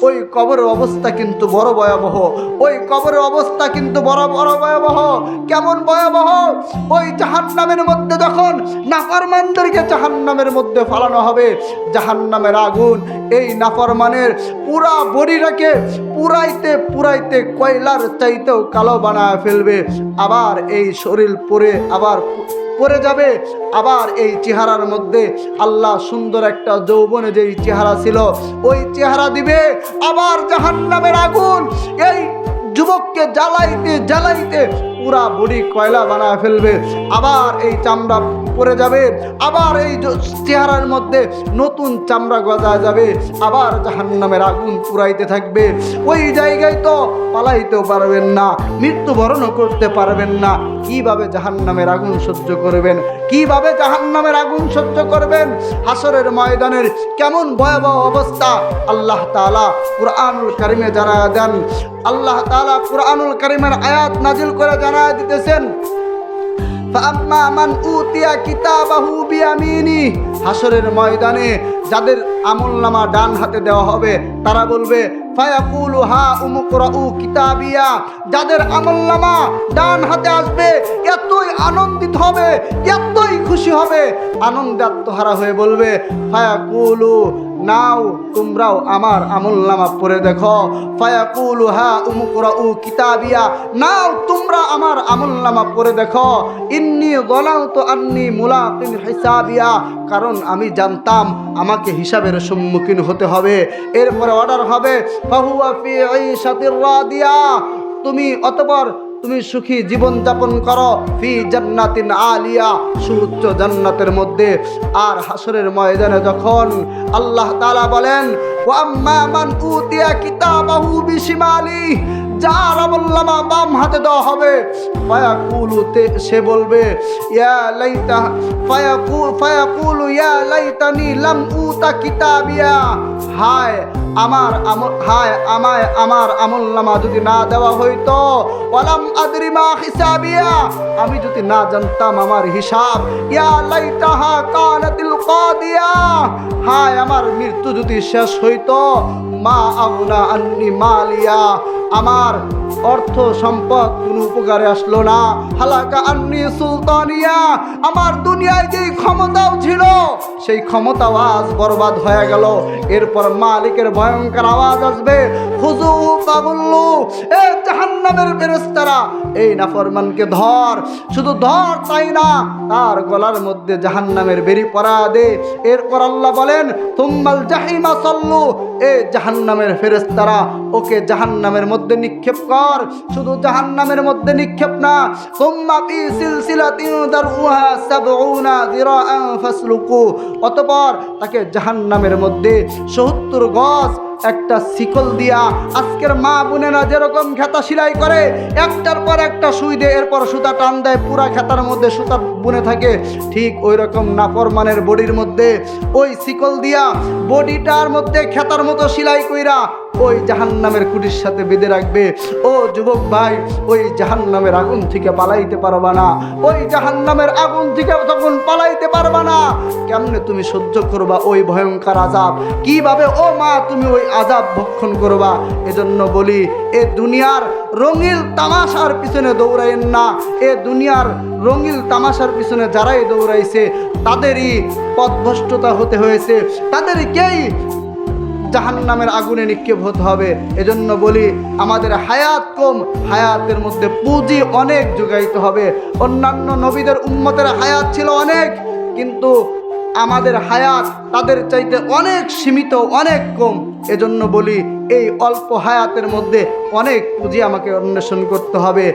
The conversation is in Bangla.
ওই কবরের অবস্থা কিন্তু বড় ভয়াবহ। ওই কবরের অবস্থা কিন্তু বড় ভয়াবহ। কেমন ভয়াবহ? ওই জাহান্নামের মধ্যে যখন নাফরমানদেরকে জাহান্নামের মধ্যে ফালানো হবে, জাহান্নামের আগুন এই নাফরমানের পুরা বডিটাকে পুরাইতে কয়লার চাইতেও কালো বানায় ফেলবে। আবার এই শরীর পড়ে যাবে। আবার এই চেহারার মধ্যে আল্লাহ সুন্দর একটা যৌবনে যেই চেহারা ছিল ওই চেহারা দিবে। আবার জাহান্নামের আগুন এই যুবককে জ্বালাইতে পুরা বডি কয়লা বানায় ফেলবে। আবার এই চামড়া পড়ে যাবে। আবার এই চেহারার মধ্যে নতুন চামড়া গজা যাবে। আবার জাহান্নামের আগুন পুরাইতে থাকবে। ওই জায়গায় তো পালাইতেও পারবেন না, মৃত্যুবরণও করতে পারবেন না। কিভাবে জাহান্নামের আগুন সহ্য করবেন? কিভাবে জাহান্নামের আগুন সহ্য করবেন? হাসরের ময়দানের কেমন ভয়াবহ অবস্থা আল্লাহ তাআলা কুরআনুল কারীমে জানায়া দেন। আল্লাহ তাআলা কুরআনুল কারীমের আয়াত নাজিল করে জানায়া দিতেছেন, ফাআম্মা মান উতিয়া কিতাবাহু বিয়ামিনি। হাসরের ময়দানে যাদের আমলনামা ডান হাতে দেওয়া হবে তারা বলবে ফায়াকুলু হা উমকরাউ কিতাবিয়া। যাদের আমলনামা ডান হাতে আসবে এতই আনন্দিত হবে, এতই খুশি হবে, আনন্দে আত্মহারা হয়ে বলবে ফায়াকুলু নাও তোমরাও আমার আমলনামা পড়ে দেখো। ফায়াকুলু হা উমকরাউ কিতাবিয়া, নাও তোমরা আমার আমলনামা পড়ে দেখো। ইন্নী যালামতু আন্নী মুলাকিন হিসাবিয়া, কারণ আমি জানতাম আমাকে হিসাবের সম্মুখীন হতে হবে। এরপরে অর্ডার হবে ফাহুয়া ফি ঈশাতির রাদিয়া, অতঃপর তুমি সুখী জীবন যাপন করো ফি জান্নাতিন আলিয়া, সুউচ্চ জান্নাতের মধ্যে। আর হাসরের ময়দানে যখন আল্লাহ তাআলা বলেন ওয়া আম্মা মান উতিয়া কিতাবাহু বিশিমালি, যার আমলনামা বাম হাতে দেওয়া হবে সে বলবে ইয়া লাইতা ফায়াকুলু ইয়া লাইতানি লাম উতা কিতাবিয়া, হায় আমার আমলনামা যদি না দেওয়া হইতো, ওয়ালাম আদরি মা হিসাবিয়া, আমি যদি না জানতাম আমার হিসাব, ইয়া লাইতাহা কানাতিল কাদিয়া, হায় আমার মৃত্যু যদি শেষ হইতো, মা আগনা আন্নি মালিয়া, আমার অর্থ সম্পদ কোনো উপকারে আসলো না, হালাকা আন্নি সুলতানিয়া, আমার দুনিয়ায় যেই ক্ষমতাও ছিল সেই ক্ষমতাও আজ বরবাদ হয়ে গেল। এরপর মালিকের ভয়ঙ্কর আওয়াজ আসবে, খুযু ফাগুল্লু, এ জাহান্নামের ফেরেশতারা এই নাফরমানকে ধর, শুধু ধর তাই না, তার গলার মধ্যে জাহান্নামের বেরি পরা দে। এরপর আল্লাহ বলেন তুম্মাল জাহিমা সাল্লু, এ জাহান্নামের ফেরেশতারা ওকে জাহান্নামের মধ্যে নিক্ষেপ কর। শুধু জাহান্নামের মধ্যে নিক্ষেপ না, তুম্মা ফি সিলসিলাতিন দারউহা ৭০ যিরাআন ফাসলুকু, অতঃপর তাকে জাহান্নামের মধ্যে ৭০ গজ একটা শিকল দিয়া, আজকের মা বোনেরা যেরকম খেতা সেলাই করে একটার পর একটা সুই দেয়, এরপর সুতা টান দেয়, পুরা খেতার মধ্যে সুতা বুনে থাকে, ঠিক ওই রকম নাফরমানের বডির মধ্যে ওই শিকল দিয়া বডিটার মধ্যে খেতার মতো সেলাই কইরা ওই জাহান্নামের কুটির সাথে বেঁধে রাখবে। ও যুবক ভাই, ওই জাহান্নামের আগুন থেকে পালাইতে পারবা না। ওই জাহান্নামের আগুন থেকে তখন পালাইতে পারবা না। কেমনে তুমি সহ্য করবা ওই ভয়ঙ্কর আযাব? কিভাবে ও মা তুমি ওই আযাব ভক্ষণ করবা? এজন্য বলি, এ দুনিয়ার রঙিন তামাশার পিছনে দৌড়াইন না। এ দুনিয়ার রঙিন তামাশার পিছনে যারাই দৌড়াইছে তাদেরই পথভ্রষ্টতা হতে হয়েছে, তাদেরকেই জাহান্নামের আগুনে নিক্ষেপ হতে হবে। এজন্য বলি, আমাদের হায়াত কম, হায়াতের মধ্যে পুঁজি অনেক যোগাইতে হবে। অন্যান্য নবীদের উম্মতের হায়াত ছিল অনেক, কিন্তু আমাদের হায়াত তাদের চাইতে অনেক সীমিত, অনেক কম। এজন্য বলি, এই অল্প হায়াতের মধ্যে অনেক পুঁজি আমাকে অন্বেষণ করতে হবে।